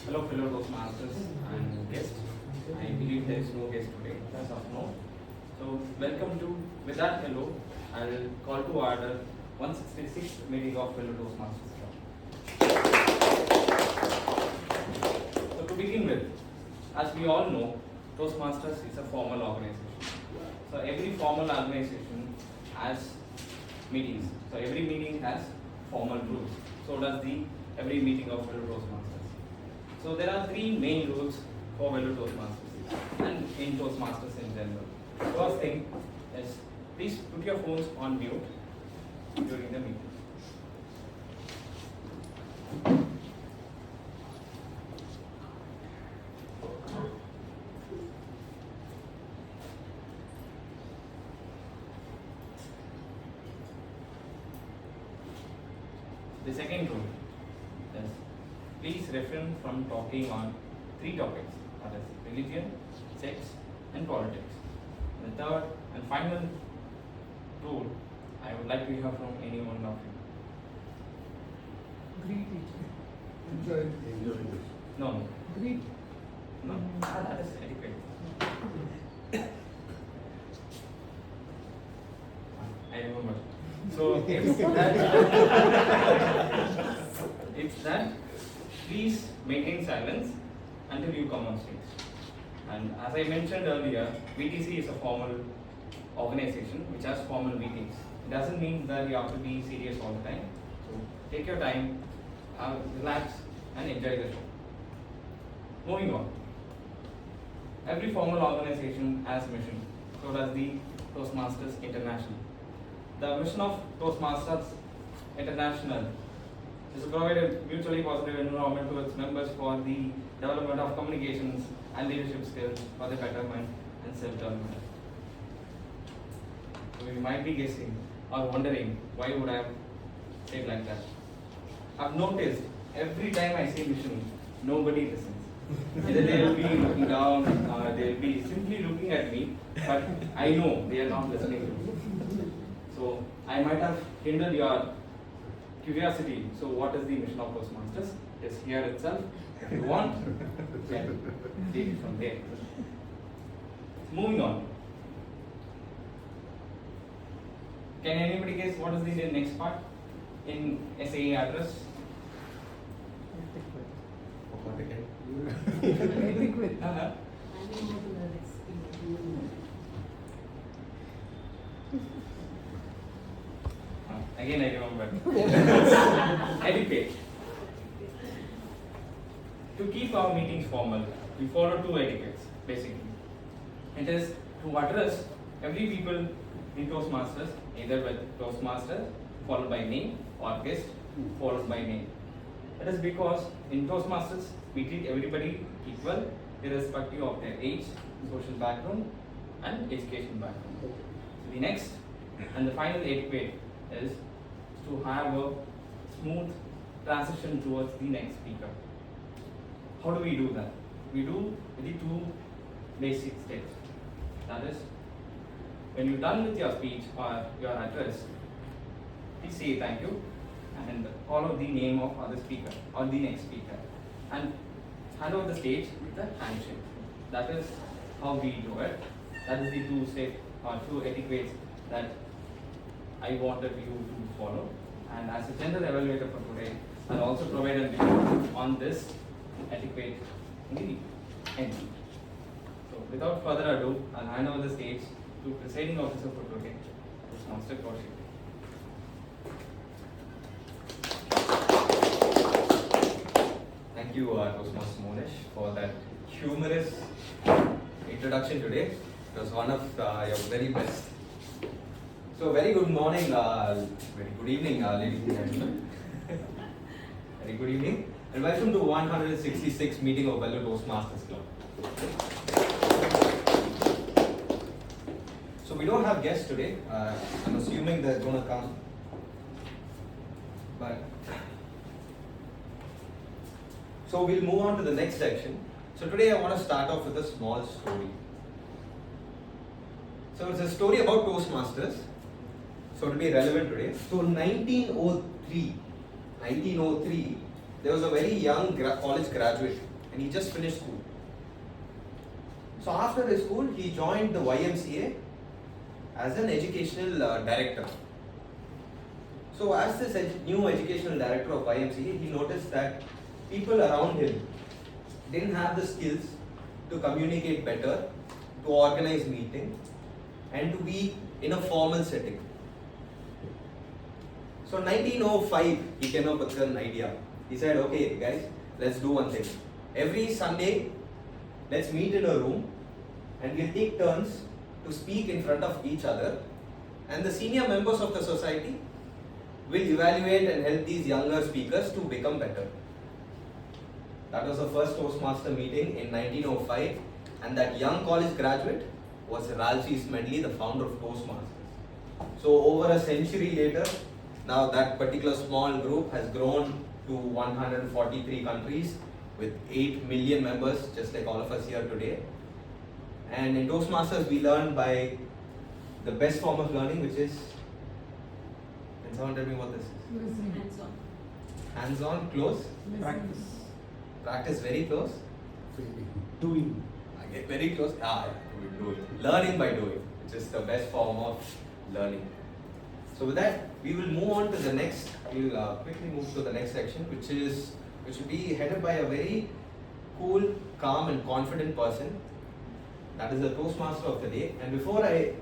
Hello, fellow Toastmasters and guests. I believe there is no guest today, as of now. So, welcome to, with that hello, I'll call to order 166th meeting of fellow Toastmasters Club. So, to begin with, as we all know, Toastmasters is a formal organization. So, every formal organization has meetings. So, every meeting has formal rules. So does every meeting of fellow Toastmasters. So there are three main rules for fellow Toastmasters and in Toastmasters in general. First thing is, please put your phones on mute during the meeting. The second rule is, please refrain from talking on three topics, that is religion, sex and politics. The third and final rule, I would like to hear from any one of you. Greet each other. Enjoy. No. Greet. No. That is etiquette. I remember. So it's that please maintain silence until you come on stage. And as I mentioned earlier, VTC is a formal organization which has formal meetings. It doesn't mean that you have to be serious all the time. So take your time, relax and enjoy the show. Moving on. Every formal organization has a mission. So does the Toastmasters International. The mission of Toastmasters International is to provide a mutually positive environment to its members for the development of communications and leadership skills for the betterment and self-development. So you might be guessing or wondering why would I have said like that. I've noticed every time I say mission, nobody listens. Either they will be looking down or they will be simply looking at me, but I know they are not listening to me. So I might have hindered your curiosity. So what is the mission of Toastmasters? It is here itself. If you want, then take it from there. Moving on. Can anybody guess what is the next part in SAE address? Etiquette. Again, I remember. Etiquette. To keep our meetings formal, we follow two etiquettes, basically. It is to address every people in Toastmasters, either with Toastmaster, followed by name, or guest, followed by name. That is because in Toastmasters, we treat everybody equal, irrespective of their age, social background, and education background. So the next and the final etiquette is to have a smooth transition towards the next speaker. How do we do that? We do the two basic steps. That is, when you're done with your speech or your address, please say thank you and follow the name of other speaker or the next speaker and hand over the stage with a handshake. That is how we do it. That is the two steps or two etiquettes that I wanted you to follow. And as a general evaluator for today, I'll also provide a video on this etiquette in the end. So without further ado, I'll hand over the stage to presiding officer for today, Toastmaster Kaushik. Thank you, Toastmaster Monesh, for that humorous introduction today. It was one of your very best. So, very good morning, very good evening, ladies and gentlemen. Very good evening, and welcome to 166th meeting of Fellow Toastmasters Club. So, we don't have guests today. I'm assuming they're going to come, but. So we'll move on to the next section. So today I want to start off with a small story. So it's a story about Toastmasters. So to be relevant today. So 1903, there was a very young college graduate and he just finished school. So after his school, he joined the YMCA as an educational director. So as this new educational director of YMCA, he noticed that people around him didn't have the skills to communicate better, to organize meetings, and to be in a formal setting. So 1905, he came up with an idea. He said, okay guys, let's do one thing. Every Sunday, let's meet in a room and we'll take turns to speak in front of each other, and the senior members of the society will evaluate and help these younger speakers to become better. That was the first Toastmaster meeting in 1905, and that young college graduate was Ralph E. Smedley, the founder of Toastmasters. So over a century later, now that particular small group has grown to 143 countries with 8 million members, just like all of us here today. And in Toastmasters, we learn by the best form of learning, which is, can someone tell me what this is? Listening. Hands-on. Hands-on, close, Practice. practice very close, Doing. very close, do it. Learning by doing, which is the best form of learning. So with that, we will move on to the next, we'll quickly move to the next section, which will be headed by a very cool, calm and confident person. That is the Toastmaster of the day. And before I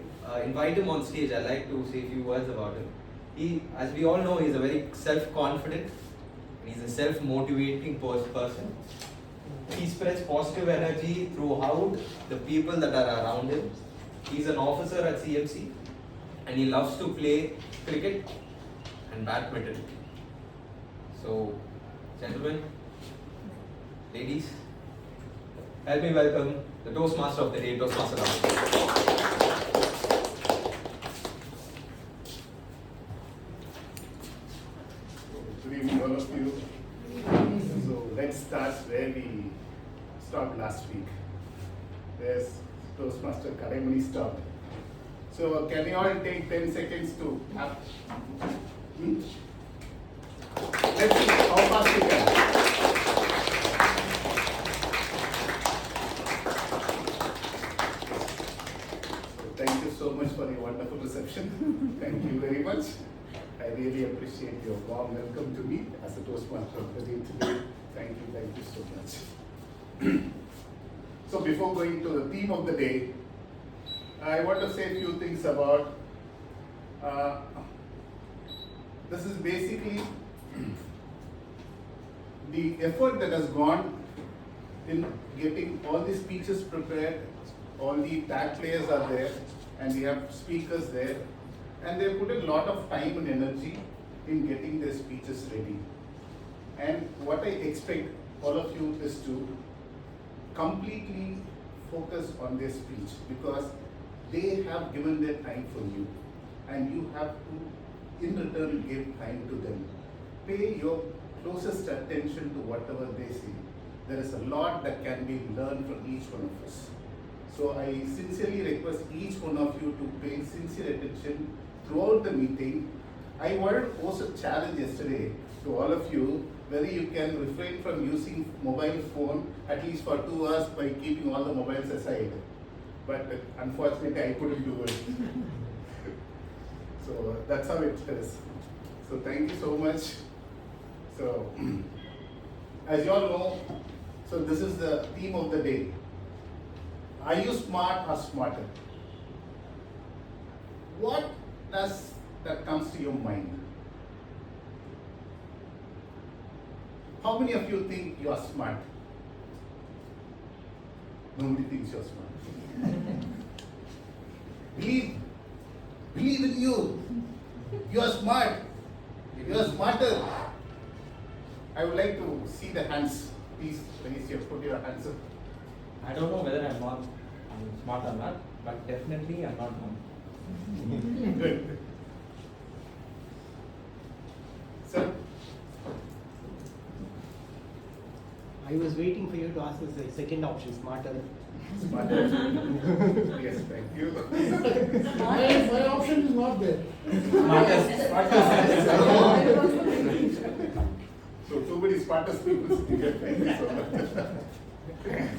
invite him on stage, I'd like to say a few words about him. He, as we all know, he's a very self-confident, he's a self-motivating person. He spreads positive energy throughout the people that are around him. He's an officer at CMC, and he loves to play cricket and badminton. So, gentlemen, ladies, help me welcome the Toastmaster of the day, Toastmaster Rama. Good evening, all of you. So let's start where we stopped last week. There's Toastmaster Kalaimani stopped. So can you all take 10 seconds to have? Let's see how fast we can. So thank you so much for your wonderful reception. Thank you very much. I really appreciate your warm welcome to me as a Toastmaster of the day today. Thank you so much. So before going to the theme of the day, I want to say a few things about, this is basically the effort that has gone in getting all the speeches prepared, all the tag players are there, and we have speakers there, and they put a lot of time and energy in getting their speeches ready. And what I expect all of you is to completely focus on their speech, because they have given their time for you, and you have to in return give time to them. Pay your closest attention to whatever they say. There is a lot that can be learned from each one of us. So I sincerely request each one of you to pay sincere attention throughout the meeting. I wanted to pose a challenge yesterday to all of you, whether you can refrain from using mobile phone at least for 2 hours by keeping all the mobiles aside. But unfortunately, I couldn't do it. So that's how it is. So thank you so much. So as you all know, so this is the theme of the day. Are you smart or smarter? What does that comes to your mind? How many of you think you are smart? Nobody thinks you are smart. Believe in you. You are smart. You are smarter. I would like to see the hands. Please, put your hands up. I don't know whether I'm smart or not, but definitely I'm not dumb. Good. Sir? I was waiting for you to ask us the second option, smarter. Smarter. Yes, thank you. My option is not there. So too many smartest people sitting here. Thank you so much. Okay.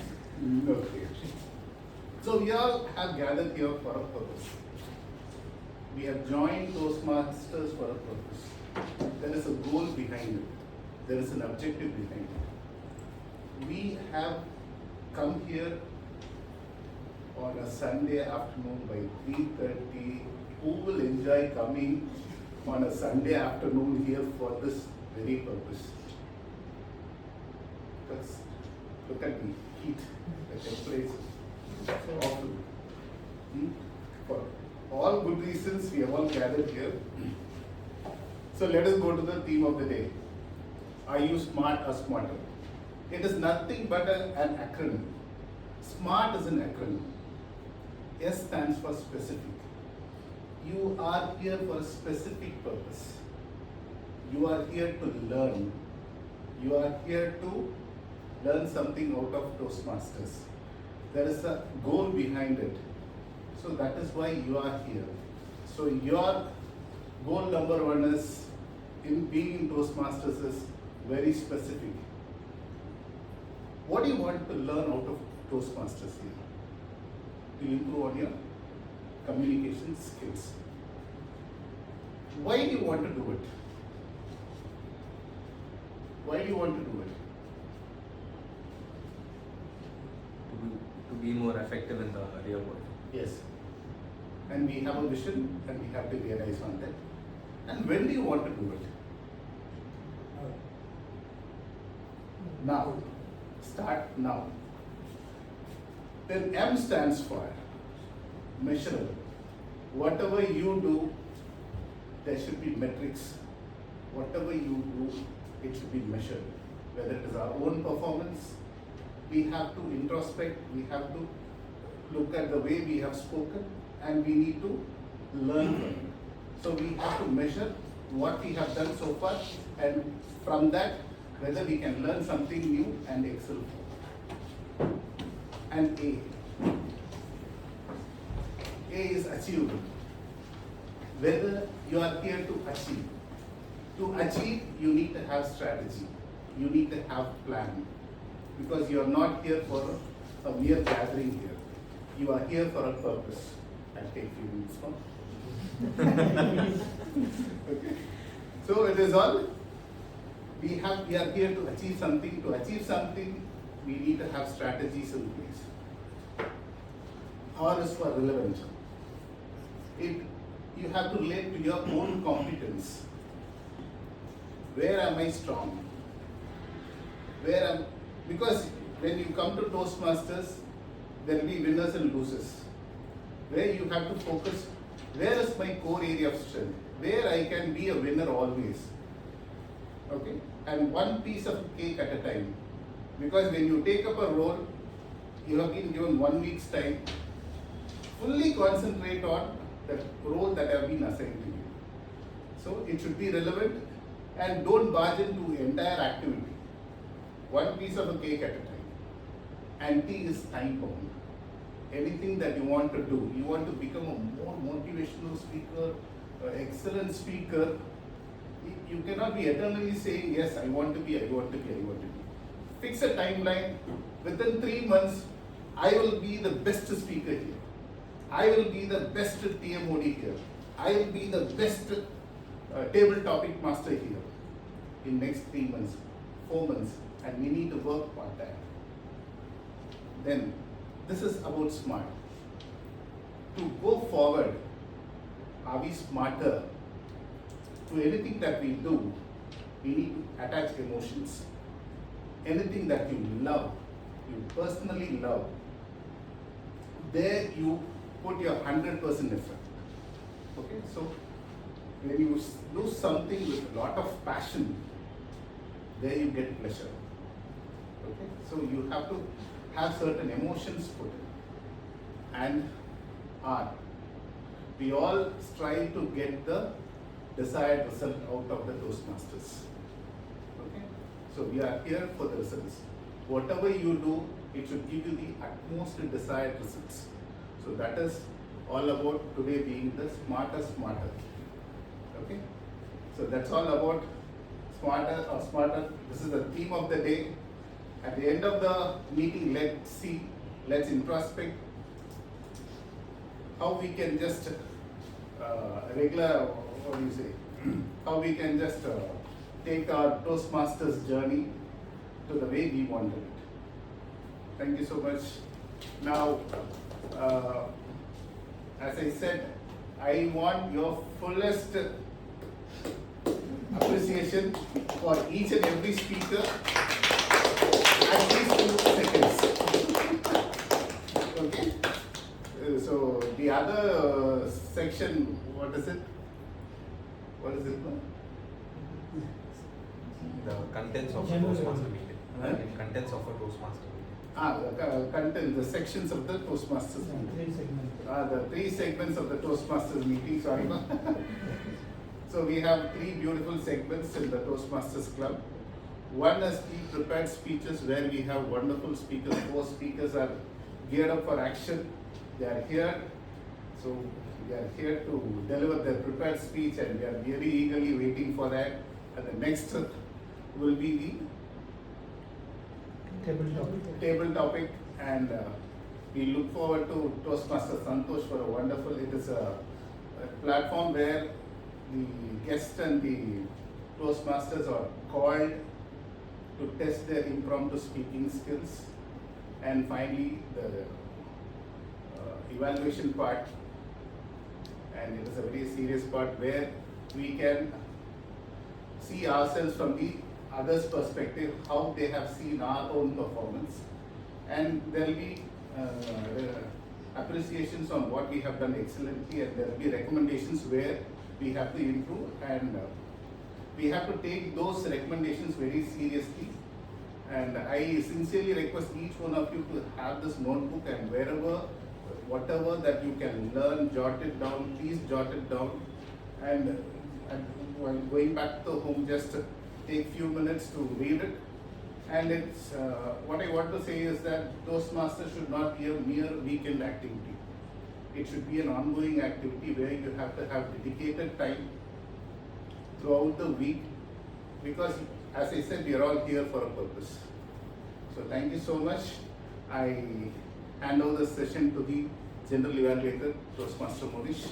So we all have gathered here for a purpose. We have joined Toastmasters for a purpose. There is a goal behind it. There is an objective behind it. We have come here on a Sunday afternoon by 3:30. Who will enjoy coming on a Sunday afternoon here for this very purpose? Because look at the heat, the temperature, so awful. For all good reasons, we have all gathered here. So let us go to the theme of the day. Are you smart or smarter? It is nothing but an acronym. SMART is an acronym. S stands for specific. You are here for a specific purpose. You are here to learn. You are here to learn something out of Toastmasters. There is a goal behind it. So that is why you are here. So your goal number one is in being in Toastmasters is very specific. What do you want to learn out of Toastmasters here? To improve on your communication skills. Why do you want to do it? Why do you want to do it? To be more effective in the real world. Yes. And we have a vision and we have to realize on that. And when do you want to do it? Now. Start now. Then M stands for measurable. Whatever you do, there should be metrics. Whatever you do, it should be measured. Whether it is our own performance, we have to introspect, we have to look at the way we have spoken, and we need to learn from it. So we have to measure what we have done so far, and from that, whether we can learn something new and excel. And A. A is achievable. Whether you are here to achieve. To achieve, you need to have strategy. You need to have plan. Because you are not here for a mere gathering here. You are here for a purpose. I'll take few minutes more. Okay. So it is all. We are here to achieve something. To achieve something, we need to have strategies in place. R is for relevant. You have to relate to your own competence. Where am I strong? Because when you come to Toastmasters, there will be winners and losers. Where you have to focus, where is my core area of strength? Where I can be a winner always. Okay? And one piece of cake at a time. Because when you take up a role, you have been given 1 week's time, fully concentrate on the role that have been assigned to you. So it should be relevant and don't barge into entire activity. One piece of a cake at a time. And T is time bound. Anything that you want to do, you want to become a more motivational speaker, excellent speaker, you cannot be eternally saying, yes, I want to be. Fix a timeline. Within 3 months, I will be the best speaker here. I will be the best TMOD here. I will be the best table topic master here. In next 3 months, 4 months, and we need to work on that. Then, this is about smart. To go forward, are we smarter? To anything that we do, we need to attach emotions. Anything that you love, you personally love, there you put your 100% effort. Okay, so when you do something with a lot of passion, there you get pleasure. Okay, so you have to have certain emotions put in. And R. We all strive to get the desired result out of the Toastmasters. Okay? So we are here for the results. Whatever you do, it should give you the utmost desired results. So that is all about today being the smarter. Okay? So that's all about smarter. This is the theme of the day. At the end of the meeting, let's introspect how we can just what do you say, how we can just take our Toastmasters journey to the way we wanted it. Thank you so much. Now, as I said, I want your fullest appreciation for each and every speaker, at least 2 seconds. Okay? So the other section, what is it? What is it? The contents of a General Toastmaster meeting. Huh? Contents of a Toastmaster meeting. The content, the sections of the Toastmasters meeting. The 3 segments of the Toastmasters meeting, sorry. So we have 3 beautiful segments in the Toastmasters Club. One is pre-prepared speeches where we have wonderful speakers. 4 speakers are geared up for action. They are here. So we are here to deliver their prepared speech and we are very eagerly waiting for that. And the next will be the table topic, and we look forward to Toastmaster Santosh for a wonderful, it is a platform where the guests and the Toastmasters are called to test their impromptu speaking skills, and finally the evaluation part, and it is a very serious part where we can see ourselves from the other's perspective, how they have seen our own performance, and there will be appreciations on what we have done excellently, and there will be recommendations where we have to improve, and we have to take those recommendations very seriously. And I sincerely request each one of you to have this notebook, and whatever that you can learn, jot it down, please jot it down, and while going back to home, just take few minutes to read it. And it's what I want to say is that Toastmasters should not be a mere weekend activity. It should be an ongoing activity where you have to have dedicated time throughout the week, because as I said, we are all here for a purpose. So thank you so much. I hand over the session to the General Evaluator, Toastmaster Monish.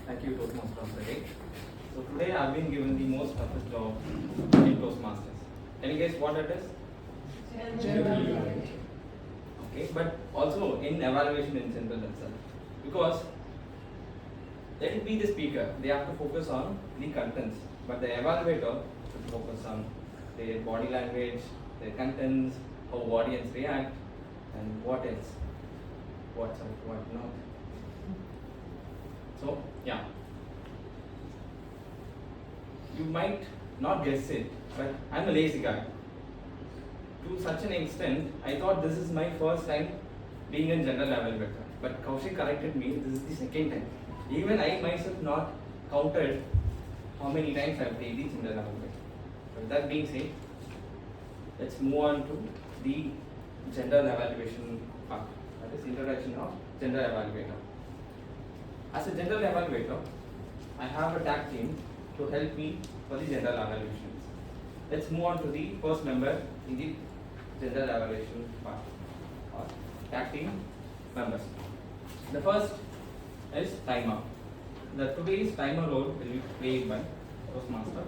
Thank you, Toastmasters again. So today I've been given the most toughest job in Toastmasters. Any guess what it is? Okay, but also in evaluation in general itself. Because let it be the speaker, they have to focus on the contents, but the evaluator should focus on their body language, their contents, how audience react, and what else, what not. So yeah, you might not guess it, but I'm a lazy guy. To such an extent, I thought this is my first time being in general evaluator. But Kaushik corrected me, this is the second time. Even I myself not counted how many times I've played the general evaluator. With that being said, let's move on to the general evaluation part. That is introduction of general evaluator. As a general evaluator, I have a tag team to help me for the general evaluations. Let's move on to the first member in the general evaluation part, or tag team members. The first is timer. Today's timer role will be played by Toastmaster.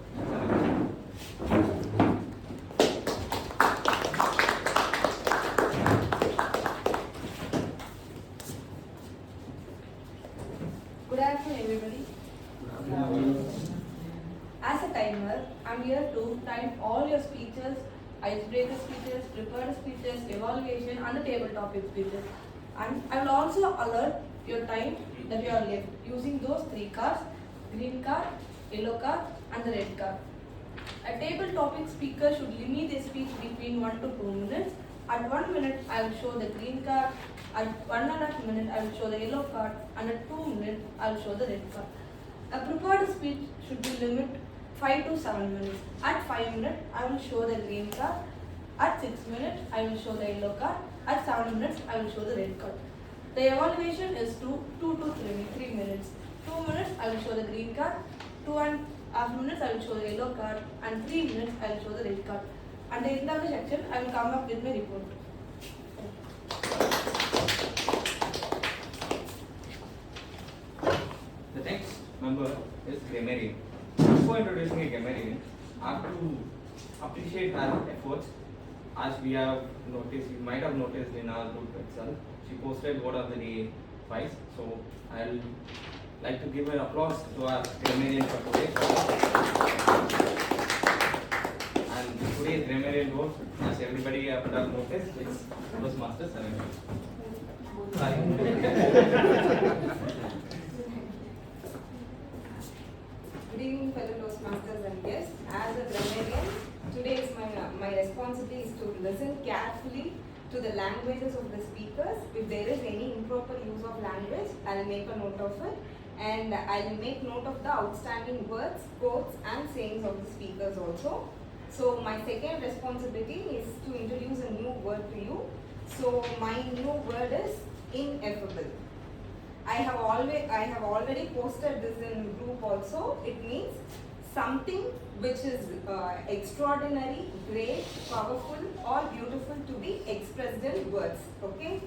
Good afternoon, everybody. As a timer, I'm here to time all your speeches, icebreaker speeches, prepared speeches, evaluation, and the table topic speeches. And I will also alert your time that you are left using those 3 cards: green card, yellow card, and the red card. A table topic speaker should limit their speech between 1 to 2 minutes. At 1 minute, I will show the green card. At 1.5 minutes, I will show the yellow card. And at 2 minutes, I will show the red card. A prepared speech should be limited 5 to 7 minutes. At 5 minutes, I will show the green card. At 6 minutes, I will show the yellow card. At 7 minutes, I will show the red card. The evaluation is 2 to 3 minutes. 2 minutes I will show the green card, 2.5 minutes I will show the yellow card, and 3 minutes I will show the red card. At the end of the section, I will come up with my report. The next member is grammarian. Before introducing a grammarian, I have to appreciate her efforts. As we have noticed, you might have noticed in our group itself, she posted word of the day twice. So I'll like to give an applause to our grammarian for today. And today's grammarian role, as everybody would have noticed, is Toastmasters Ceremony. Sorry. Good evening, fellow Toastmasters and guests. As a grammarian, today is my responsibility is to listen carefully to the languages of the speakers. If there is any improper use of language, I will make a note of it, and I will make note of the outstanding words, quotes, and sayings of the speakers also. So my second responsibility is to introduce a new word to you. So my new word is ineffable. I have already posted this in group also. It means something which is extraordinary, great, powerful, or beautiful to be expressed in words. Okay.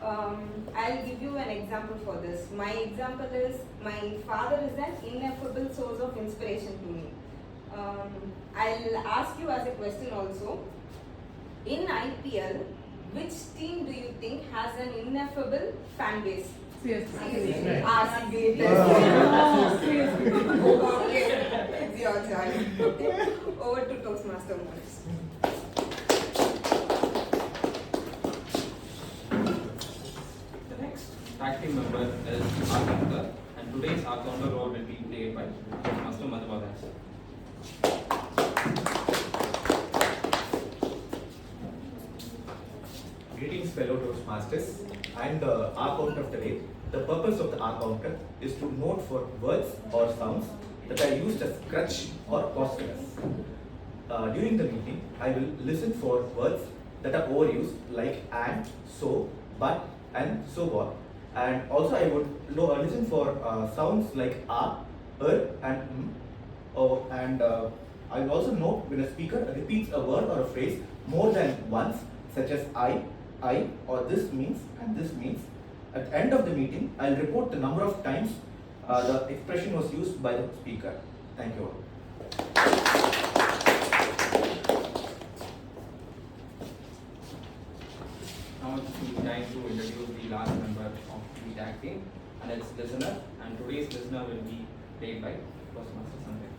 I'll give you an example for this. My example is, my father is an ineffable source of inspiration to me. I'll ask you as a question also. In IPL, which team do you think has an ineffable fan base? CSK. RCB. Okay, it's your turn. Okay. Over to Toastmaster Monis. The next tag team member is our counter, and today's our counter role will be played by Master Madhavadas. Greetings, fellow Toastmasters, and the R count of the day. The purpose of the R counter is to note for words or sounds that are used as crutch or posturers. During the meeting, I will listen for words that are overused like and, so, but, and so on. And also I would listen for sounds like and and I will also note when a speaker repeats a word or a phrase more than once, such as I, or this means, and this means. At the end of the meeting, I'll report the number of times the expression was used by the speaker. Thank you all. Now it's time to introduce the last member of the tag team, and it's listener. And today's listener will be played by Toastmaster Sanjay.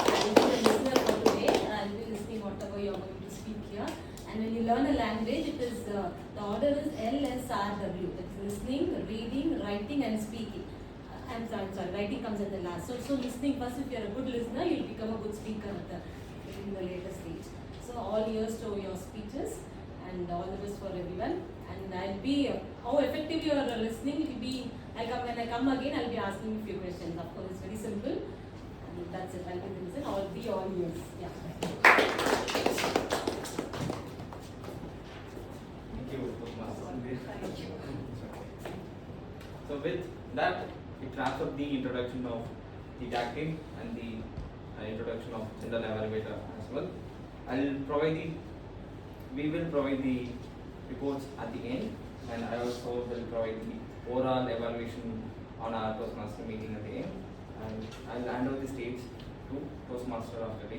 I will be the listener for today, and I will be listening whatever you are going to speak here. And when you learn a language, it is the order is LSRW. It's listening, reading, writing, and speaking. I'm sorry, writing comes at the last. So listening first. If you are a good listener, you'll become a good speaker in the later stage. So all ears to your speeches, and all the best for everyone. And I'll be how effective you are listening. It will be when I come again, I'll be asking you a few questions. Of course, it's very simple. And that's it. I'll be the listen. I'll be all ears. Yeah. Thank you, Toastmaster Sanjay. So with that, it wraps up the introduction of the tag team and the introduction of general evaluator as well. We will provide the reports at the end, and I also will provide the overall evaluation on our Toastmaster meeting at the end. And I'll hand over the stage to Toastmaster after the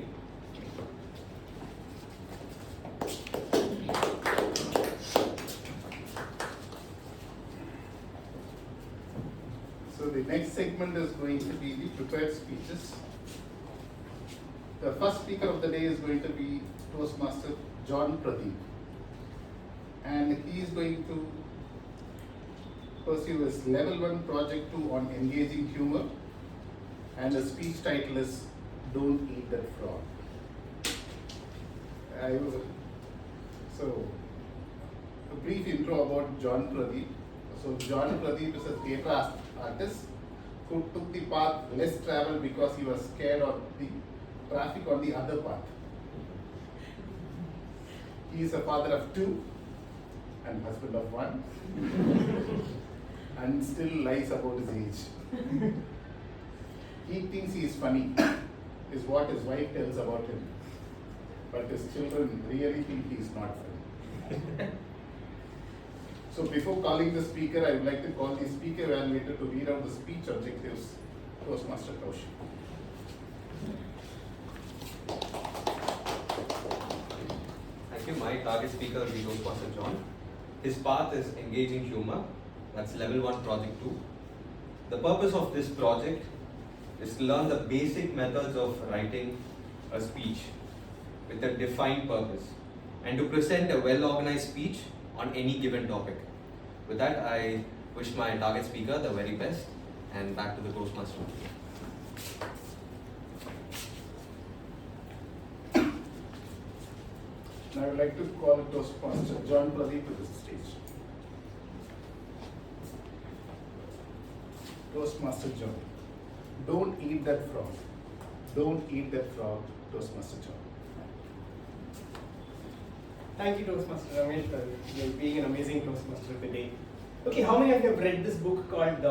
So the next segment is going to be the prepared speeches. The first speaker of the day is going to be Toastmaster John Pradeep, and he is going to pursue his level 1 project 2 on engaging humor, and the speech title is Don't Eat That Frog. So, a brief intro about John Pradeep. So John Pradeep is a theatre artist who took the path less traveled because he was scared of the traffic on the other path. He is a father of 2, and husband of one, and still lies about his age. He thinks he is funny, is what his wife tells about him, but his children really think he is not funny. So before calling the speaker, I would like to call the speaker evaluator to read out the speech objectives. Toastmaster Kaushik. Thank you. My target speaker will be Toastmaster John. His path is engaging humor. That's level 1, project 2. The purpose of this project is to learn the basic methods of writing a speech with a defined purpose and to present a well-organized speech on any given topic. With that, I wish my target speaker the very best, and back to the Toastmaster. Now I would like to call Toastmaster John Pradeep to the stage. Toastmaster John. Don't eat that frog. Don't eat that frog, Toastmaster John. Thank you, Toastmaster Ramesh, for being an amazing Toastmaster of the day. Okay, how many of you have read this book called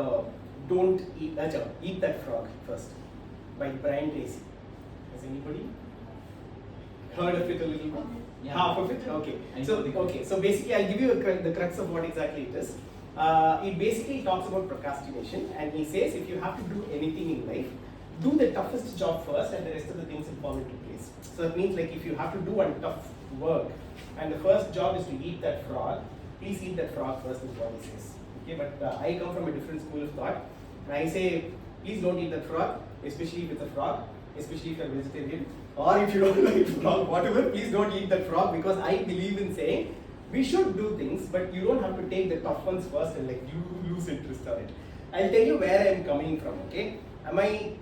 Don't Eat, Eat That Frog First by Brian Tracy? Has anybody heard of it a little bit? Yeah. Half of it? Okay. So basically I'll give you the crux of what exactly it is. It basically talks about procrastination, and he says if you have to do anything in life, do the toughest job first and the rest of the things will fall into place. So that means like if you have to do one tough work and the first job is to eat that frog, please eat that frog first is what he says. Okay, but I come from a different school of thought, and I say please don't eat that frog, especially if it's a frog, especially if you're vegetarian, or if you don't like frog, whatever, please don't eat that frog, because I believe in saying we should do things, but you don't have to take the tough ones first and like you lose interest on it. I'll tell you where I'm coming from, okay? Am I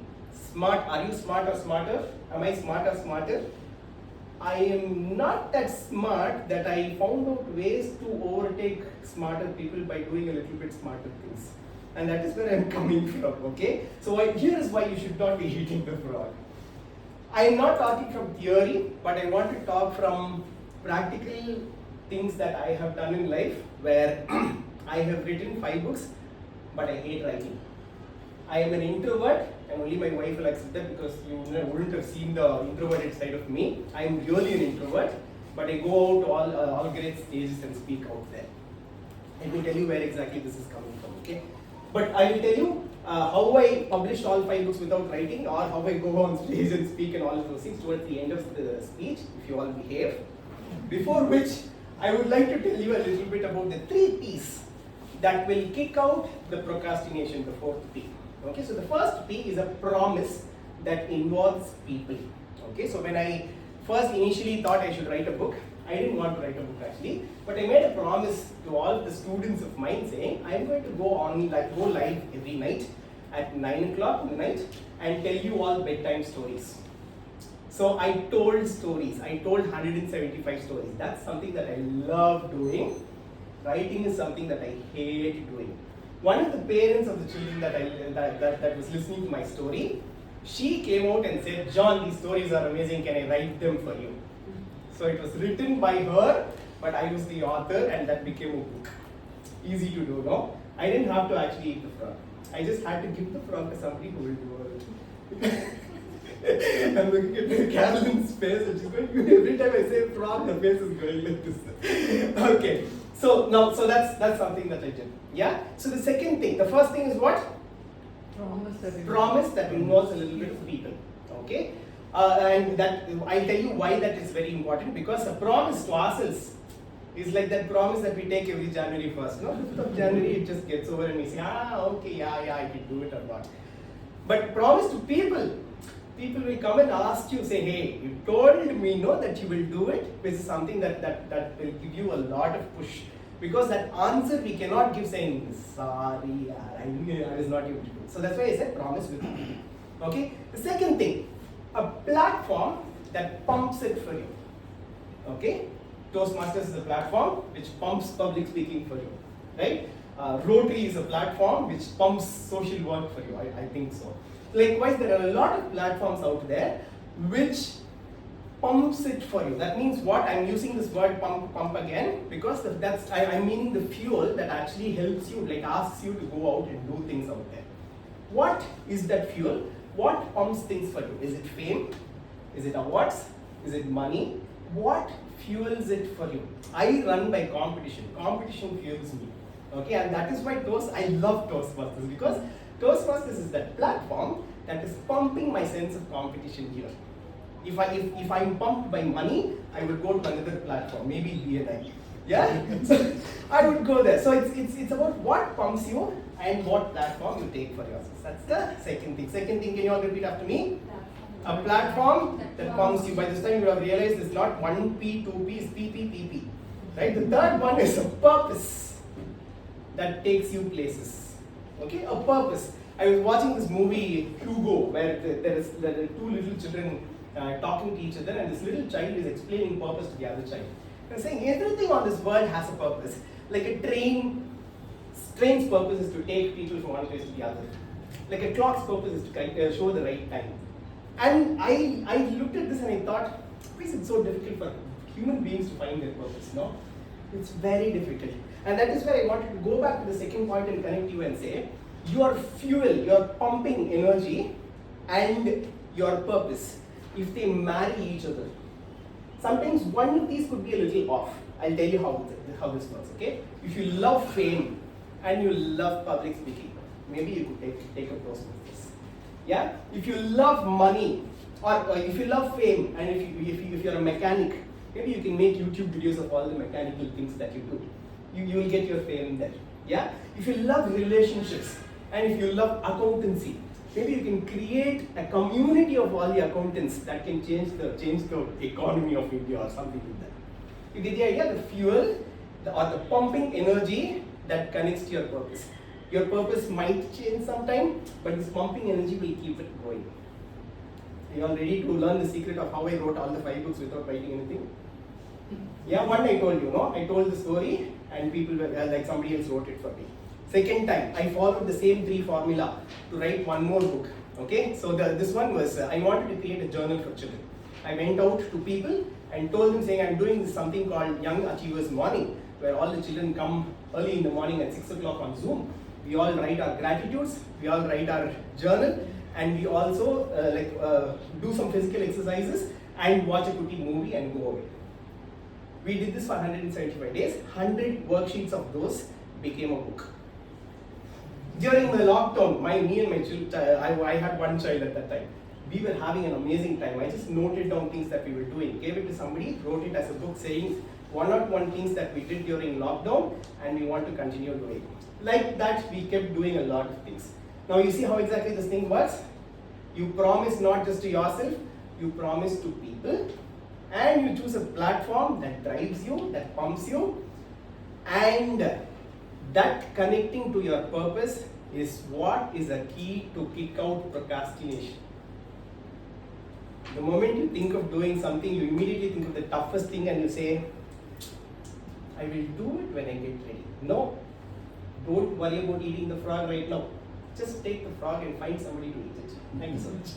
smart? Are you smart or smarter? Am I smart or smarter? I am not that smart that I found out ways to overtake smarter people by doing a little bit smarter things. And that is where I'm coming from, okay? So here is why you should not be eating the frog. I am not talking from theory, but I want to talk from practical things that I have done in life, where I have written 5 books, but I hate writing. I am an introvert, and only my wife will accept that because you wouldn't have seen the introverted side of me. I am really an introvert, but I go out to all great stages and speak out there. Let me tell you where exactly this is coming from, okay? But I will tell you how I published all 5 books without writing, or how I go on stage and speak and all of those things towards the end of the speech, if you all behave. Before which, I would like to tell you a little bit about the 3 P's that will kick out the procrastination, the 4th P. Okay, so the first P is a promise that involves people. Okay, so when I first initially thought I should write a book, I didn't want to write a book actually, but I made a promise to all the students of mine saying I'm going to go live every night at 9 o'clock in the night and tell you all bedtime stories. So I told stories. I told 175 stories. That's something that I love doing. Writing is something that I hate doing. One of the parents of the children that was listening to my story, she came out and said, John, these stories are amazing, can I write them for you? So it was written by her, but I was the author, and that became a book. Easy to do, no? I didn't have to actually eat the frog. I just had to give the frog to somebody who will do it. I'm looking at Carolyn's face, and she's going, every time I say frog, the face is going like this. Okay. So that's something that I did. Yeah? So the second thing, the first thing is what? Promise that involves a little bit of people. Okay? And that I'll tell you why that is very important, because a promise to ourselves is like that promise that we take every January 1st. No? 5th of January it just gets over and we say, okay, yeah, I can do it or not. But promise to people will come and ask you, say, hey, you told me that you will do it. This is something that will give you a lot of push. Because that answer we cannot give saying, sorry, I was not able to do it. So that's why I said promise with people. Okay? The second thing, a platform that pumps it for you. Okay? Toastmasters is a platform which pumps public speaking for you. Right? Rotary is a platform which pumps social work for you. I think so. Likewise, there are a lot of platforms out there which pumps it for you. That means what? I'm using this word pump again because I'm meaning the fuel that actually helps you, like asks you to go out and do things out there. What is that fuel? What pumps things for you? Is it fame? Is it awards? Is it money? What fuels it for you? I run by competition. Competition fuels me. Okay, and that is why I love Toastmasters, because Toastmasters is that platform that is pumping my sense of competition here. If I'm pumped by money, I would go to another platform, maybe BNI. Yeah? So I would go there. So it's about what pumps you and what platform you take for yourself. That's the second thing. Second thing, can you all repeat after me? A platform that pumps you. By this time you have realized it's not 1P, 2P, it's PP. Right? The third one is a purpose that takes you places. Okay? A purpose. I was watching this movie Hugo, where there are two little children talking to each other, and this little child is explaining purpose to the other child. And saying everything on this world has a purpose. Like a train's purpose is to take people from one place to the other. Like a clock's purpose is to show the right time. And I looked at this and I thought, why is it so difficult for human beings to find their purpose? No, it's very difficult. And that is where I wanted to go back to the second point and connect you and say, your fuel, your pumping energy and your purpose, if they marry each other, sometimes one of these could be a little off. I'll tell you how this works, okay? If you love fame and you love public speaking, maybe you could take a course with this. Yeah? If you love money, or if you love fame, and if you're a mechanic, maybe you can make YouTube videos of all the mechanical things that you do. You will get your fame there. Yeah? If you love relationships, and if you love accountancy, maybe you can create a community of all the accountants that can change the economy of India or something like that. You get the idea? The fuel or the pumping energy that connects to your purpose. Your purpose might change sometime, but this pumping energy will keep it going. Are you all ready to learn the secret of how I wrote all the 5 books without writing anything? Yeah, one I told you, no? I told the story and people were like somebody else wrote it for me. Second time, I followed the same 3 formula to write one more book. Okay, so this one was, I wanted to create a journal for children. I went out to people and told them saying I'm doing something called Young Achievers Morning, where all the children come early in the morning at 6 o'clock on Zoom. We all write our gratitudes, we all write our journal, and we also do some physical exercises and watch a Kuti movie and go away. We did this for 175 days. 100 worksheets of those became a book. During the lockdown, me and my child, I had one child at that time. We were having an amazing time. I just noted down things that we were doing, gave it to somebody, wrote it as a book saying 101 things that we did during lockdown and we want to continue doing. Like that, we kept doing a lot of things. Now you see how exactly this thing works? You promise not just to yourself, you promise to people, and you choose a platform that drives you, that pumps you, and that connecting to your purpose is what is a key to kick out procrastination. The moment you think of doing something, you immediately think of the toughest thing and you say, I will do it when I get ready. No, don't worry about eating the frog right now. Just take the frog and find somebody to eat it. Thank you so much.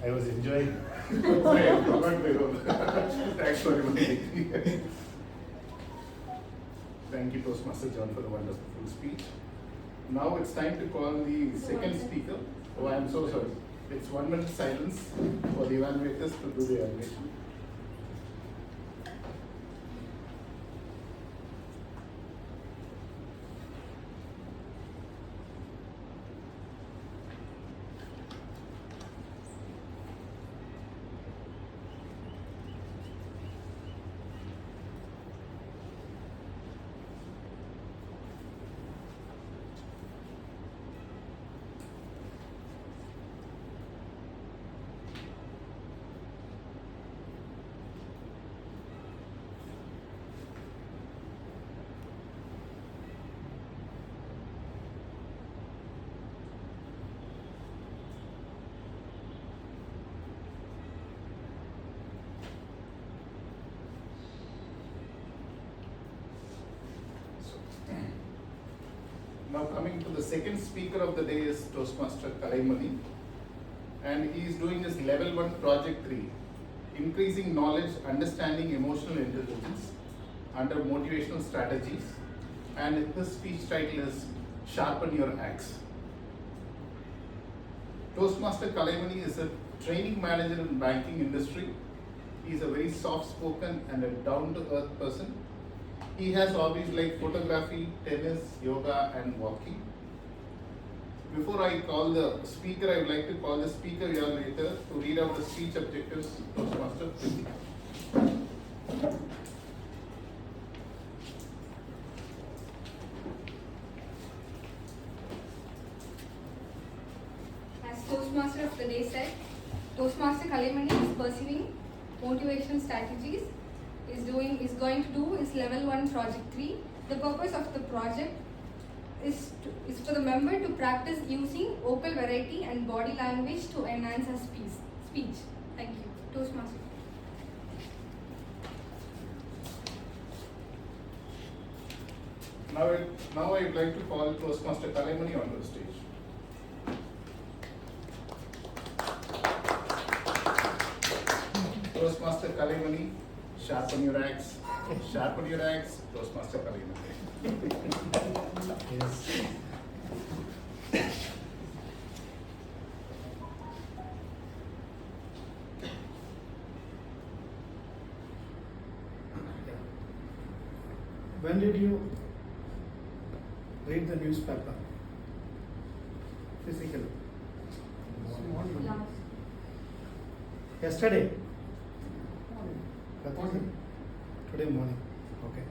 I was enjoying. Sorry, I forgot my role. Thanks for reminding me. Thank you, Toastmaster John, for the wonderful speech. Now it's time to call the second speaker. Oh, I'm so sorry. It's 1 minute silence for the evaluators to do the evaluation. coming to the second speaker of the day is Toastmaster Kalaimani, and he is doing his level 1 project 3, increasing knowledge, understanding emotional intelligence under motivational strategies, and his speech title is Sharpen Your Axe. Toastmaster Kalaimani is a training manager in banking industry. He is a very soft-spoken and a down-to-earth person. He has hobbies like photography, tennis, yoga, and walking. Before I call the speaker, I would like to call the speaker here later to read out the speech objectives. Toastmaster, please. As Toastmaster of the day said, Toastmaster Kalaimani is pursuing motivational strategies. Is going to do is level 1 project 3. The purpose of the project is for the member to practice using vocal variety and body language to enhance her speech. Thank you. Toastmaster. Now I would like to call Toastmaster Kalaimani onto the stage. Toastmaster Kalaimani, sharpen your axe. Sharpen your axe, Toastmaster Kalaimani. Yes. When did you read the newspaper? Physically? Yesterday? Today morning. Okay.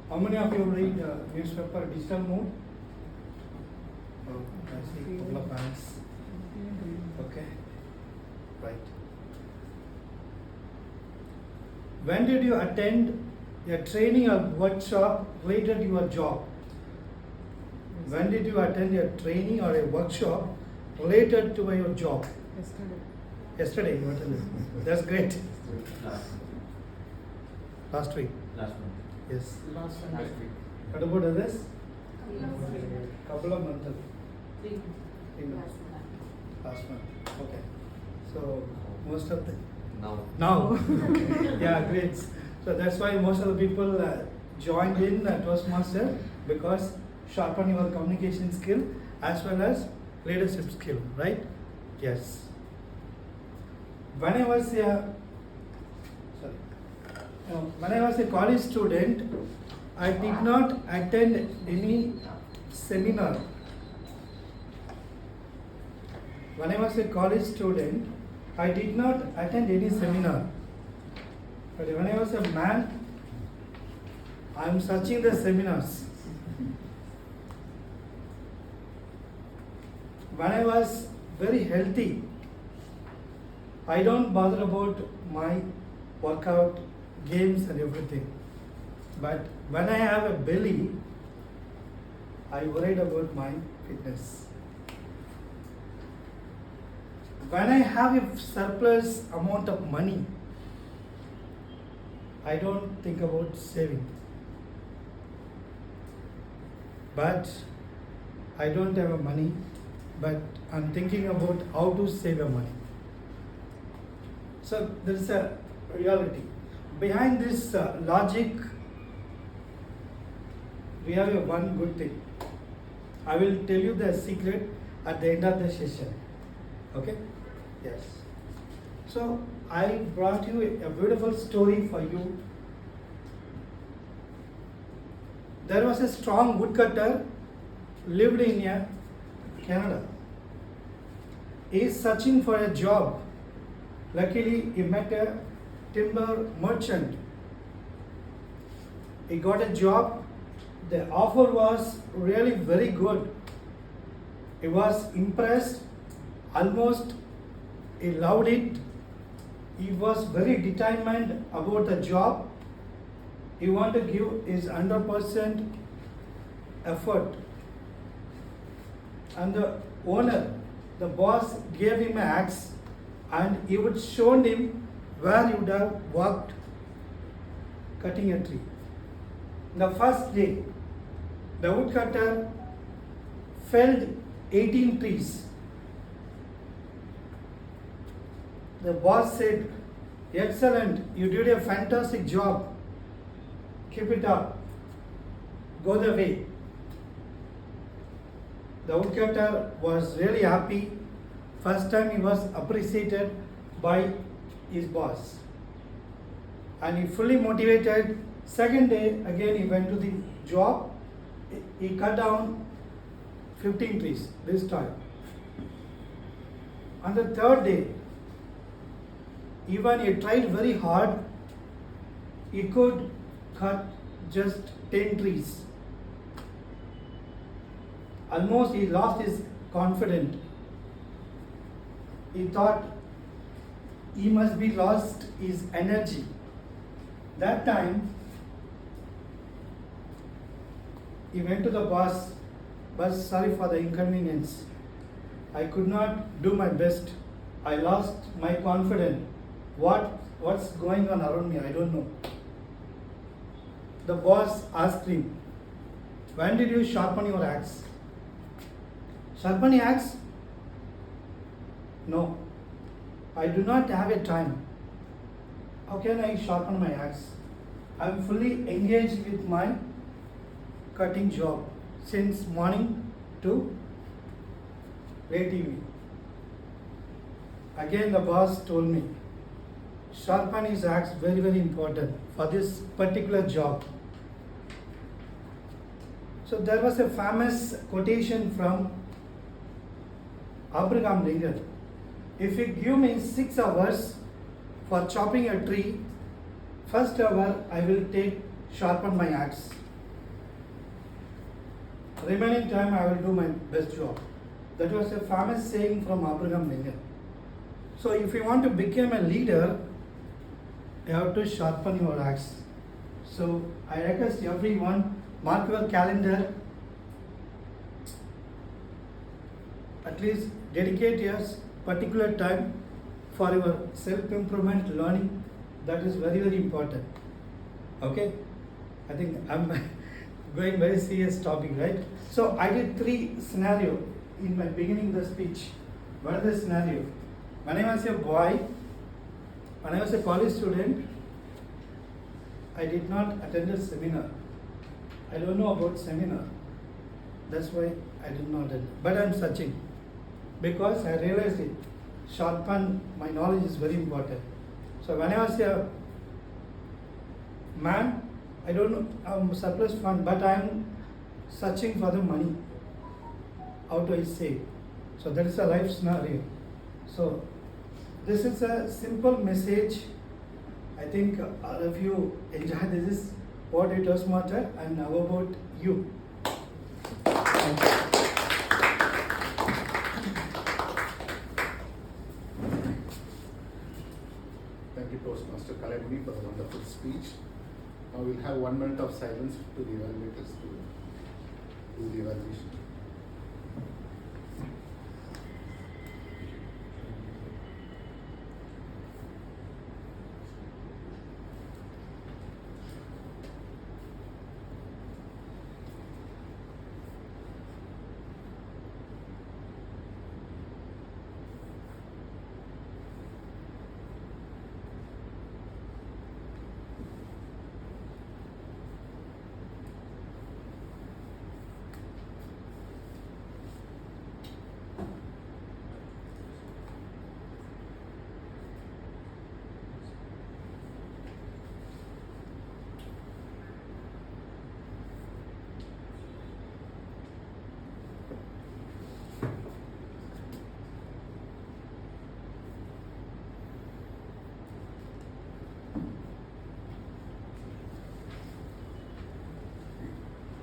How many of you read newspaper digital mode? Oh, I see couple of hands. Okay. Right. When did you attend a training or workshop related to your job? When did you attend a training or a workshop related to your job? Yesterday you attended. That's great. Last week. Last month. Yes. Last week. What about others? Couple of months ago. 3 months. Last month. Okay. So most of the now. Yeah, great. So that's why most of the people joined in Toastmaster, because sharpen your communication skill as well as leadership skill, right? Yes. When I was a college student, I did not attend any seminar. When I was a college student, I did not attend any seminar. But when I was a man, I am searching the seminars. When I was very healthy, I don't bother about my workout, games and everything. But when I have a belly, I worried about my fitness. When I have a surplus amount of money, I don't think about saving. But I don't have a money, but I'm thinking about how to save your money. So there is a reality. Behind this logic, we have one good thing. I will tell you the secret at the end of the session. Okay? Yes. So I brought you a beautiful story for you. There was a strong woodcutter lived in Canada. He is searching for a job. Luckily, he met a timber merchant. He got a job. The offer was really very good. He was impressed. Almost he loved it. He was very determined about the job. He wanted to give his 100% effort. And the owner, the boss, gave him an axe, and he would show him where he would have worked cutting a tree. The first day, the woodcutter felled 18 trees. The boss said, "Excellent, you did a fantastic job. Keep it up. Go the way." The woodcutter was really happy. First time he was appreciated by his boss. And he fully motivated. Second day, again he went to the job. He cut down 15 trees this time. On the third day, even he tried very hard, he could cut just 10 trees. Almost he lost his confidence. He thought he must be lost his energy. That time, he went to the boss, "Boss, sorry for the inconvenience. I could not do my best. I lost my confidence. What's going on around me? I don't know." The boss asked him, "When did you sharpen your axe?" "Sharpen your axe? No, I do not have a time. How can I sharpen my axe? I am fully engaged with my cutting job since morning to late evening." Again the boss told me, "Sharpen his axe, very, very important for this particular job." So there was a famous quotation from Abraham Lincoln. "If you give me 6 hours for chopping a tree, first hour I will take sharpen my axe. Remaining time I will do my best job." That was a famous saying from Abraham Lincoln. So if you want to become a leader, you have to sharpen your axe. So I request everyone, mark your calendar, at least dedicate your particular time for your self-improvement learning. That is very, very important. Okay? I think I'm going very serious topic, right? So I did 3 scenario in my beginning of the speech. What are the scenario? When I was a boy, when I was a college student, I did not attend a seminar. I don't know about seminar. That's why I did not attend. But I'm searching. Because I realized it. Sharpen my knowledge is very important. So when I was a man, I don't know, I'm surplus fund, but I'm searching for the money. How do I save? So that is a life scenario. So this is a simple message. I think all of you enjoy this. Is what it was matter, and now about you. Thank you. Thank you, Toastmaster Kalaimani, for the wonderful speech. Now we'll have 1 minute of silence to the evaluators to do the evaluation.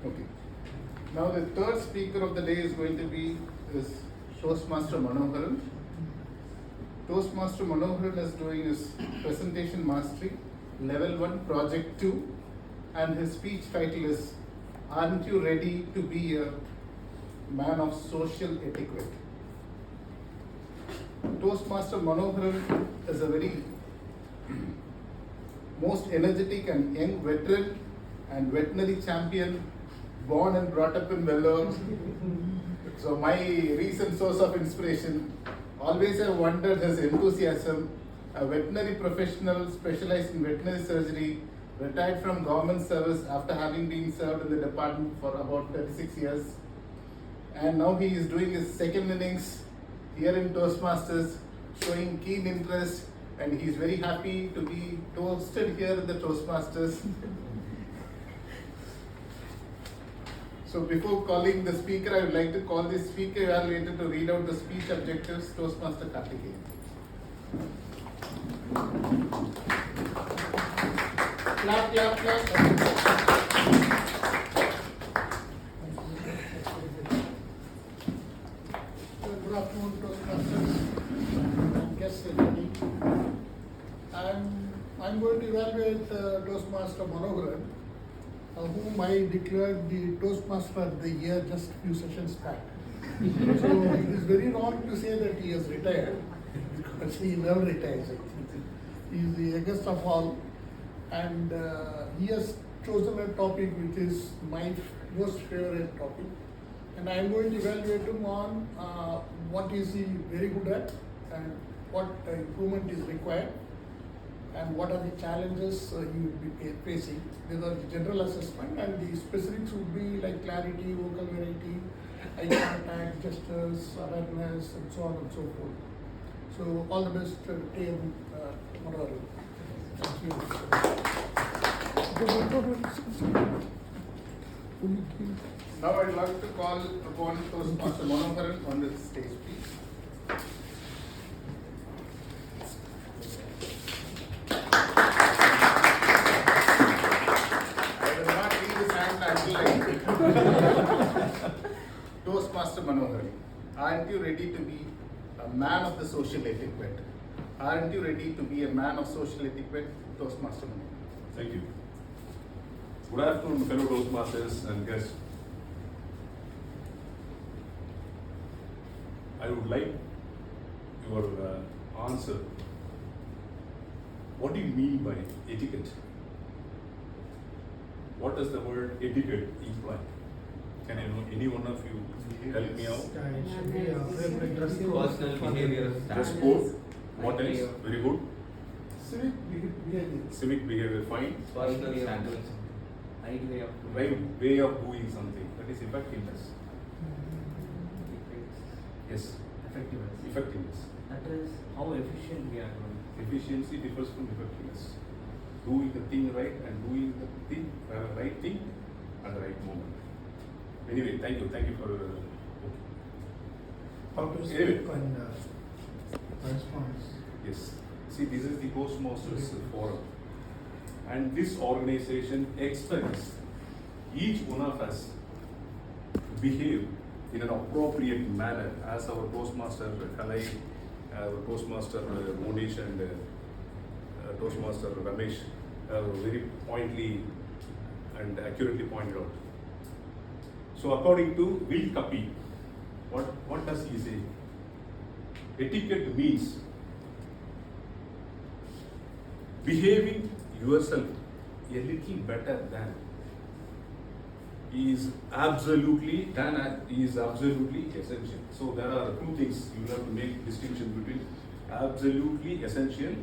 Okay. Now the third speaker of the day is going to be Toastmaster Manoharan. Toastmaster Manoharan is doing his presentation mastery, level 1, project 2, and his speech title is "Aren't you ready to be a man of social etiquette?" Toastmaster Manoharan is a very most energetic and young veteran and veterinary champion, born and brought up in Vellore, So my recent source of inspiration, always I wondered his enthusiasm, a veterinary professional specialized in veterinary surgery, retired from government service after having been served in the department for about 36 years. And now he is doing his second innings here in Toastmasters, showing keen interest, and he is very happy to be toasted here in the Toastmasters. So before calling the speaker, I would like to call the speaker evaluator to read out the speech objectives, Toastmaster Karthikeyan. Clap, clap, clap. Good afternoon, Toastmasters and guests attending. I'm going to evaluate Toastmaster Manoharan, whom I declared the Toastmaster of the Year just a few sessions back. So it is very wrong to say that he has retired, because he never retires. He is the youngest of all, and he has chosen a topic which is my most favorite topic. And I am going to evaluate him on what is he very good at, and what improvement is required, and what are the challenges he will be facing. These are the general assessment, and the specifics would be like clarity, vocal variety, eye contact, gestures, awareness, and so on and so forth. So all the best to T.M. Manoharan. Thank you. Now I'd like to call upon Toastmaster Manoharan on the stage, please. I will not leave his hand until I Toastmaster Manoharan, aren't you ready to be a man of the social etiquette? Aren't you ready to be a man of social etiquette, Toastmaster Manoharan? Thank you. Good afternoon, fellow Toastmasters and guests. I would like your answer. What do you mean by etiquette? What does the word etiquette imply? Can any one of you help me out? Personal behavior Dress standards. code. What else? Very good. Civic behavior. Civic behavior, fine. Personal standards. Right way of Right way of doing something. That is effectiveness. Yes, effectiveness. effectiveness. That is how efficient we are doing. Efficiency differs from effectiveness. Doing the thing right and doing the thing, right thing at the right moment. Anyway, thank you for How to speak Anyway. and response. yes. See, this is the Toastmasters Forum, and this organization expects each one of us to behave in an appropriate manner, as our Toastmaster Kalai, our Toastmaster Monish, and Toastmaster Ramesh very pointedly and accurately pointed out. So, according to Will Kapi, what does he say? Etiquette means behaving yourself a little better than is absolutely essential. So there are two things you have to make distinction between absolutely essential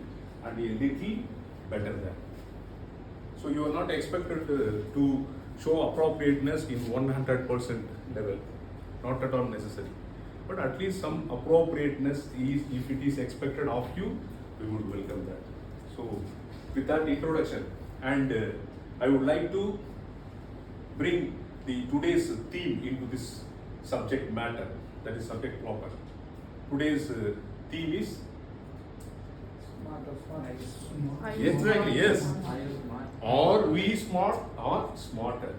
and a little better than. So you are not expected to show appropriateness in 100% level, not at all necessary. But at least some appropriateness is, if it is expected of you, we would welcome that. So with that introduction, and I would like to bring today's theme into this subject matter, that is subject proper. Today's theme is exactly, yes. Are we smart or smarter?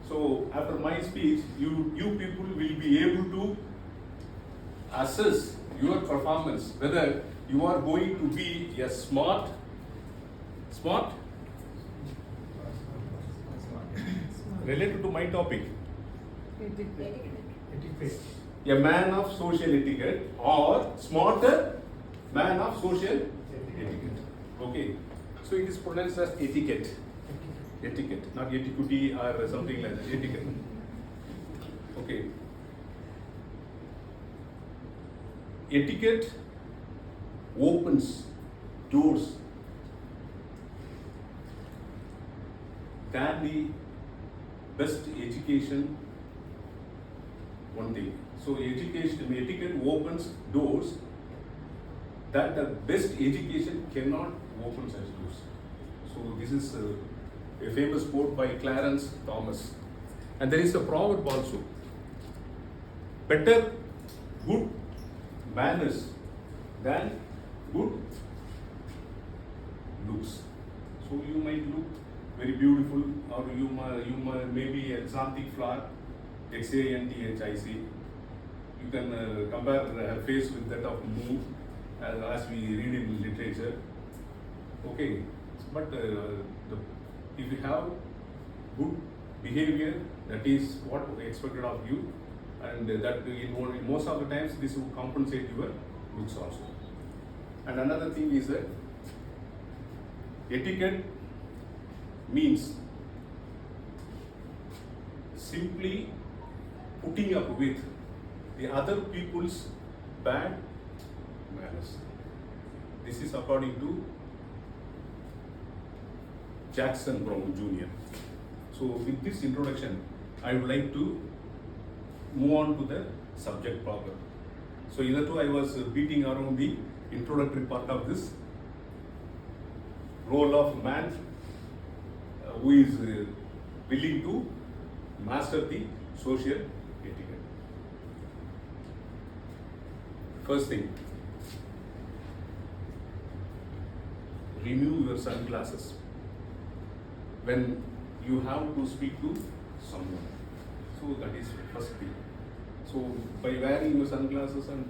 So after my speech, you people will be able to assess your performance, whether you are going to be a smart, related to my topic, a man of social etiquette, or smarter man of social etiquette. Okay, so it is pronounced as etiquette, not etiquette or something like that. Etiquette. Okay. etiquette opens doors than the best education. One thing. So etiquette opens doors that the best education cannot open such doors. So this is a famous quote by Clarence Thomas. And there is a proverb also. Better good manners than good looks. So you might look very beautiful, or you may be a xanthic flower, XANTHIC. You can compare her face with that of moon, as we read in literature. Okay, but if you have good behavior, that is what we expected of you, and that in most of the times this will compensate your looks also. And another thing is that etiquette means simply putting up with the other people's bad manners. This is according to Jackson Brown Jr. So with this introduction, I would like to move on to the subject proper. So hitherto I was beating around the introductory part of this role of man who is willing to master the social etiquette. First thing, remove your sunglasses when you have to speak to someone. So that is first thing. So by wearing your sunglasses and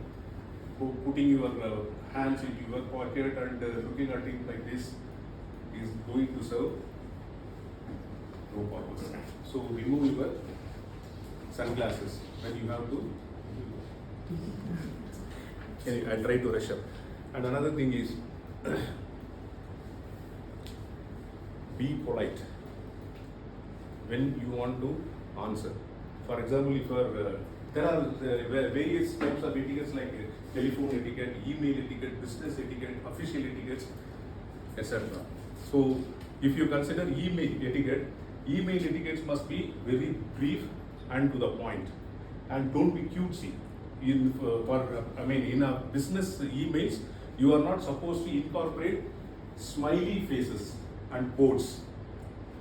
putting your hands into your pocket and looking at it like this is going to serve no purpose. So remove your sunglasses when you have to. I try to rush up. And another thing is be polite when you want to answer. For example, if there are various types of etiquettes like telephone etiquette, email etiquette, business etiquette, official etiquettes, etc. So if you consider email etiquettes must be very brief and to the point, and don't be cutesy. In a business emails, you are not supposed to incorporate smiley faces and quotes.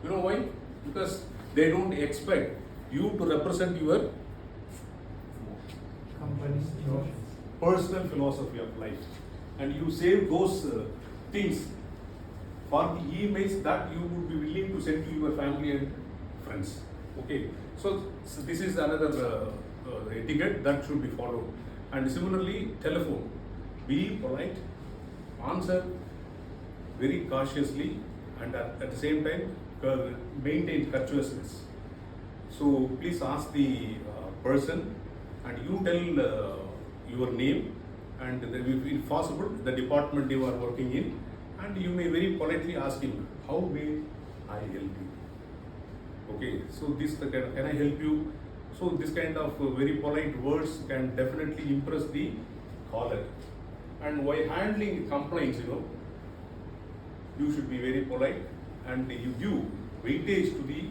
You know why? Because they don't expect you to represent your company's personal philosophy of life, and you save those things for the emails that you would be willing to send to your family and friends. Okay, so this is another etiquette that should be followed. And similarly, telephone, be polite, answer very cautiously, and at the same time maintain courteousness. So please ask the person, and you tell your name and if possible the department you are working in, and you may very politely ask him, how may I help you? Okay, so this can I help you? So this kind of very polite words can definitely impress the caller. And while handling complaints, you should be very polite, and you give weightage to the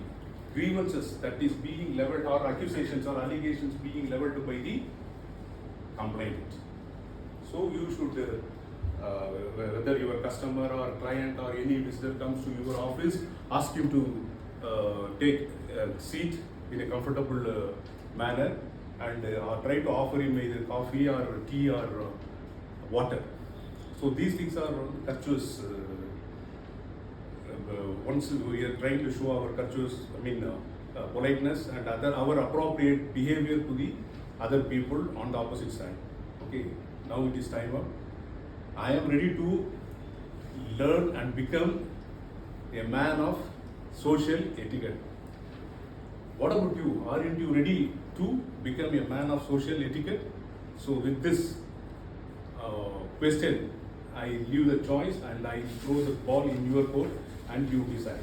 grievances that is being leveled, or accusations or allegations being leveled by the complainant. So you should, whether your customer or client or any visitor comes to your office, ask him to take a seat in a comfortable manner, and or try to offer him either coffee or tea or water. So these things are courteous. Once we are trying to show our courteous, politeness and our appropriate behavior to the other people on the opposite side. Okay, now it is time up. I am ready to learn and become a man of social etiquette. What about you? Aren't you ready to become a man of social etiquette? So with this question, I leave the choice and I throw the ball in your court and you decide.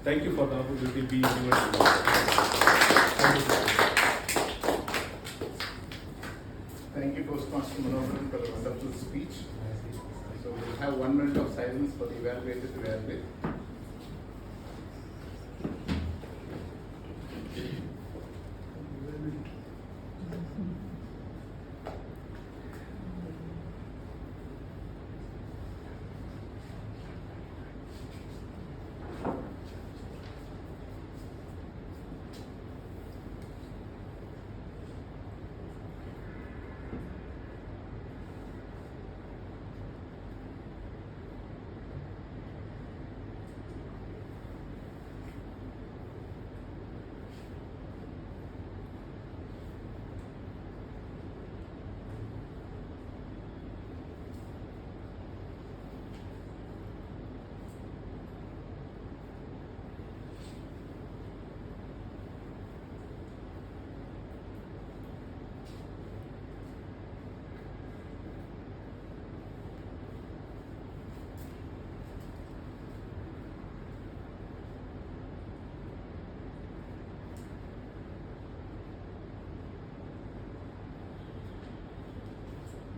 Thank you for the opportunity to be in your Thank you for Toastmaster Manoharan for a wonderful speech. So we'll have 1 minute of silence for the evaluator to evaluate.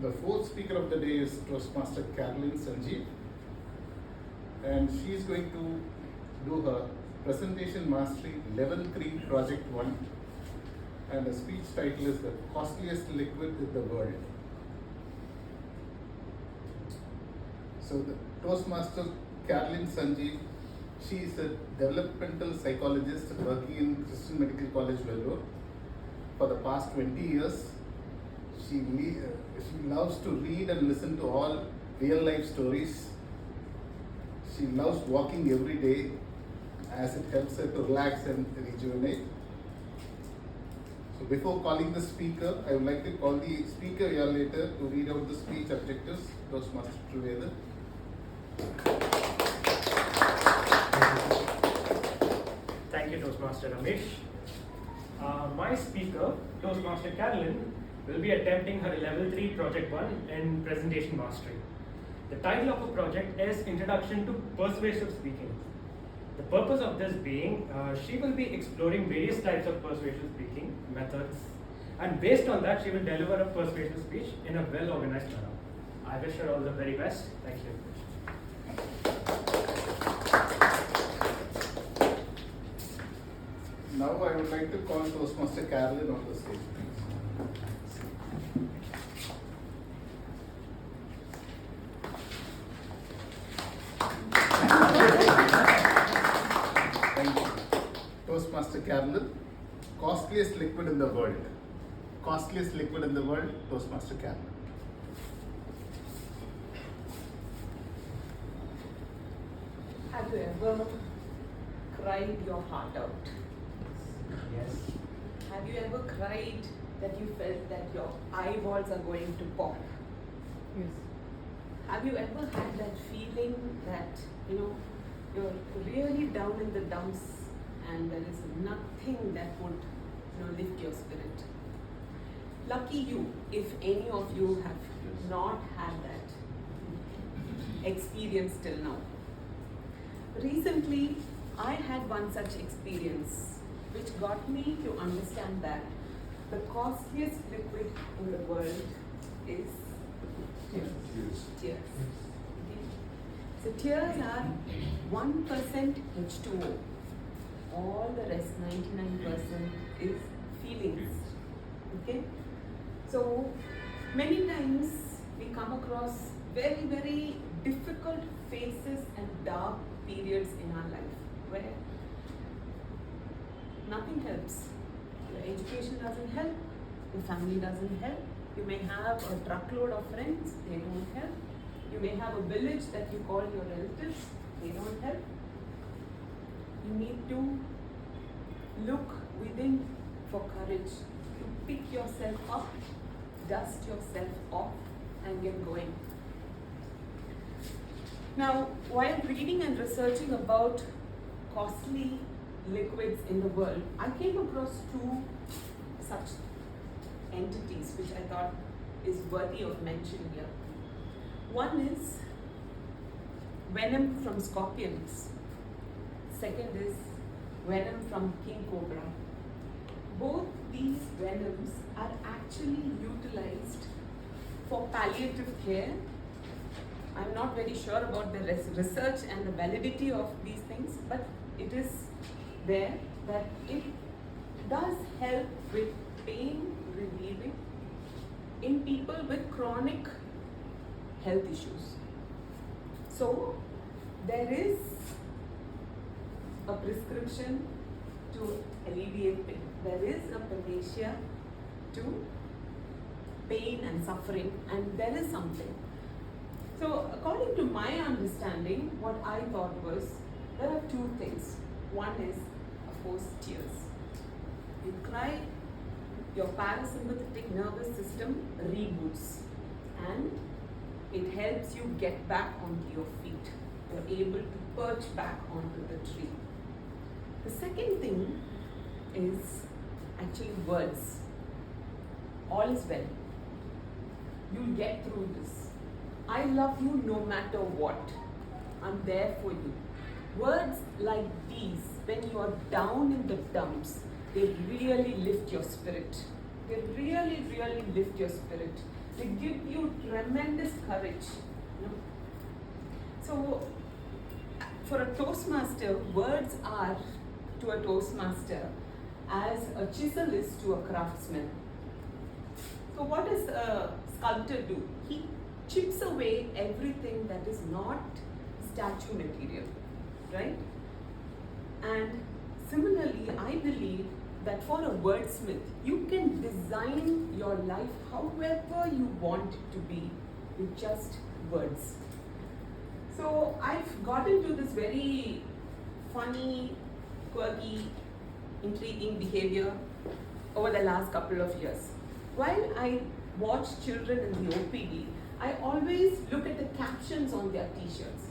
The fourth speaker of the day is Toastmaster Carolyn Sanjeev, and she is going to do her presentation mastery level 3 project 1, and the speech title is the costliest liquid in the world. So the Toastmaster Carolyn Sanjeev, she is a developmental psychologist working in Christian Medical College, Vellore. For the past 20 years, she loves to read and listen to all real life stories. She loves walking every day as it helps her to relax and rejuvenate. So before calling the speaker, I would like to call the speaker evaluator to read out the speech objectives. Toastmaster Trivedi. Thank you, Toastmaster Ramesh. My speaker, Toastmaster Carolyn, will be attempting her level 3 project 1 in presentation mastery. The title of her project is Introduction to Persuasive Speaking. The purpose of this being, she will be exploring various types of persuasive speaking methods, and based on that, she will deliver a persuasive speech in a well-organized manner. I wish her all the very best. Thank you. Now I would like to call Toastmaster Carolyn on the stage. Thank you. Toastmaster Carolyn, costliest liquid in the world. Costliest liquid in the world, Toastmaster Carolyn. Have you ever cried your heart out? Yes. Have you ever cried that you felt that your eyeballs are going to pop? Yes. Have you ever had that feeling that, you're really down in the dumps and there is nothing that would, lift your spirit? Lucky you if any of you have not had that experience till now. Recently, I had one such experience which got me to understand that the costliest liquid in the world is tears. Okay. So tears are 1% H2O. All the rest, 99%, is feelings. Okay? So many times we come across very, very difficult phases and dark periods in our life where nothing helps. Your education doesn't help, your family doesn't help, you may have a truckload of friends, they don't help, you may have a village that you call your relatives, they don't help. You need to look within for courage to pick yourself up, dust yourself off and get going. Now, while reading and researching about costly liquids in the world, I came across two such entities which I thought is worthy of mention here. One is venom from scorpions. Second is venom from king cobra. Both these venoms are actually utilized for palliative care. I'm not very sure about the research and the validity of these things, but it is there that it does help with pain relieving in people with chronic health issues. So there is a prescription to alleviate pain. There is a panacea to pain and suffering, and there is something. So according to my understanding, what I thought was, there are two things. One is, of course, tears. You cry, your parasympathetic nervous system reboots, and it helps you get back onto your feet. You're able to perch back onto the tree. The second thing is actually words. All is well. You'll get through this. I love you no matter what. I'm there for you. Words like these, when you are down in the dumps, they really lift your spirit. They really, really lift your spirit. They give you tremendous courage. You know? So, for a Toastmaster, words are to a Toastmaster as a chisel is to a craftsman. So what does a sculptor do? He chips away everything that is not statue material, right? And similarly, I believe that for a wordsmith, you can design your life however you want it to be with just words. So I've got into this very funny, quirky, intriguing behavior over the last couple of years. While I watch children in the OPD, I always look at the captions on their t-shirts.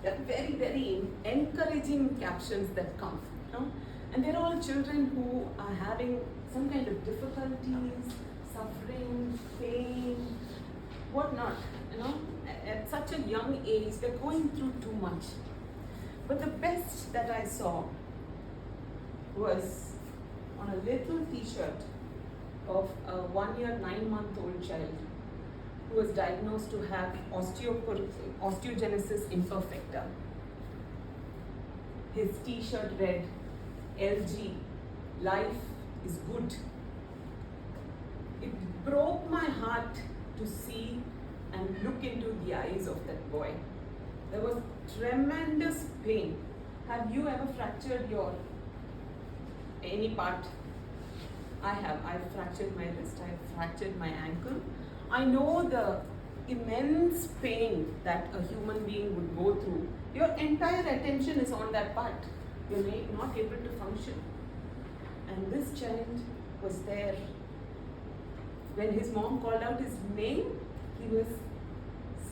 They're very, very encouraging captions that come. You know? And they're all children who are having some kind of difficulties, suffering, pain, whatnot. You know, at such a young age, they're going through too much. But the best that I saw was on a little t-shirt of a 1 year, 9-month-old child who was diagnosed to have osteogenesis imperfecta. His t-shirt read, LG, life is good. It broke my heart to see and look into the eyes of that boy. There was tremendous pain. Have you ever fractured your any part? I have. I've fractured my wrist, I've fractured my ankle. I know the immense pain that a human being would go through. Your entire attention is on that part. You're not able to function. And this child was there. When his mom called out his name, he was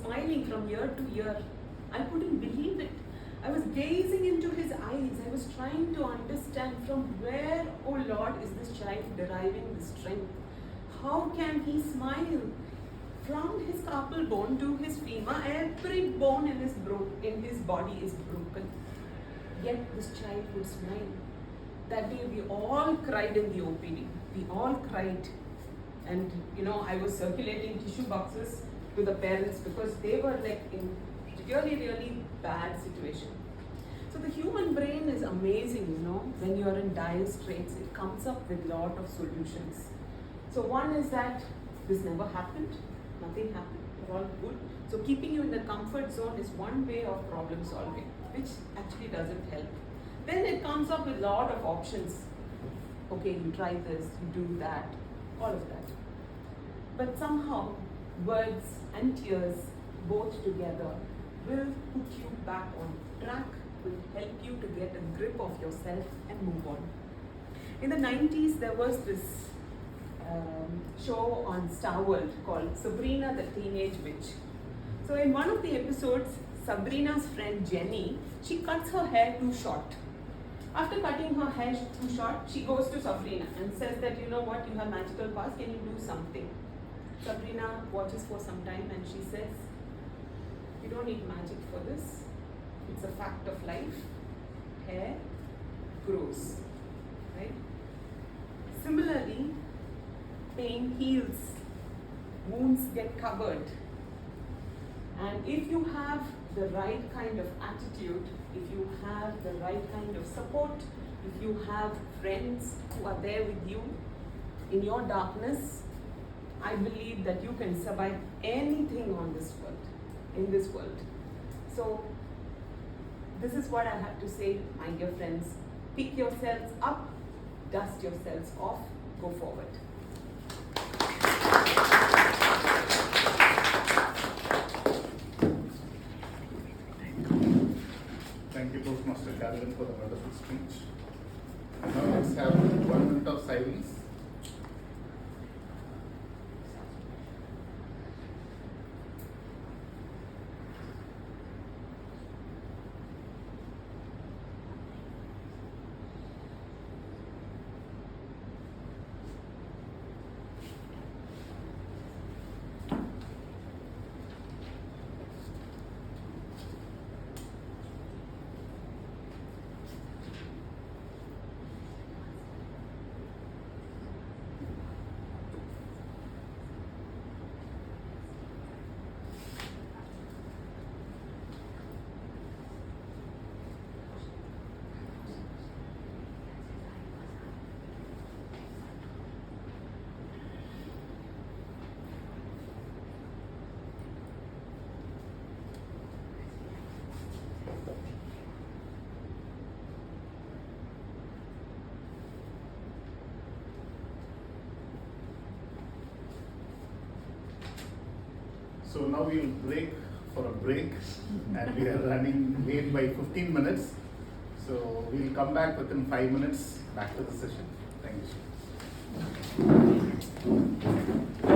smiling from ear to ear. I couldn't believe it. I was gazing into his eyes. I was trying to understand from where, oh Lord, is this child deriving the strength? How can he smile? From his carpal bone to his femur, every bone in his body is broken. Yet this child would smile. That day we all cried in the OPD. We all cried. And you know, I was circulating tissue boxes to the parents because they were like in really, really bad situation. So the human brain is amazing, you know, when you're in dire straits, it comes up with a lot of solutions. So one is that this never happened, nothing happened, we're all good. So keeping you in the comfort zone is one way of problem solving, which actually doesn't help. Then it comes up with a lot of options. Okay, you try this, you do that, all of that. But somehow, words and tears, both together, will put you back on track, will help you to get a grip of yourself and move on. In the 90s, there was this show on Star World called Sabrina the Teenage Witch. So in one of the episodes, Sabrina's friend Jenny, she cuts her hair too short. After cutting her hair too short, she goes to Sabrina and says that, you know what, you have magical powers, can you do something? Sabrina watches for some time and she says, you don't need magic for this. It's a fact of life. Hair grows, right? Similarly, pain heals. wounds get covered. And if you have the right kind of attitude, if you have the right kind of support, if you have friends who are there with you in your darkness, I believe that you can survive anything on this world, in this world. So, this is what I have to say, my dear friends. Pick yourselves up, dust yourselves off, go forward. Thank you, Toastmaster Carolyn, for the wonderful speech. Now let's have 1 minute of silence. So now we'll break for a break, and we are running late by 15 minutes. So we'll come back within 5 minutes back to the session. Thank you.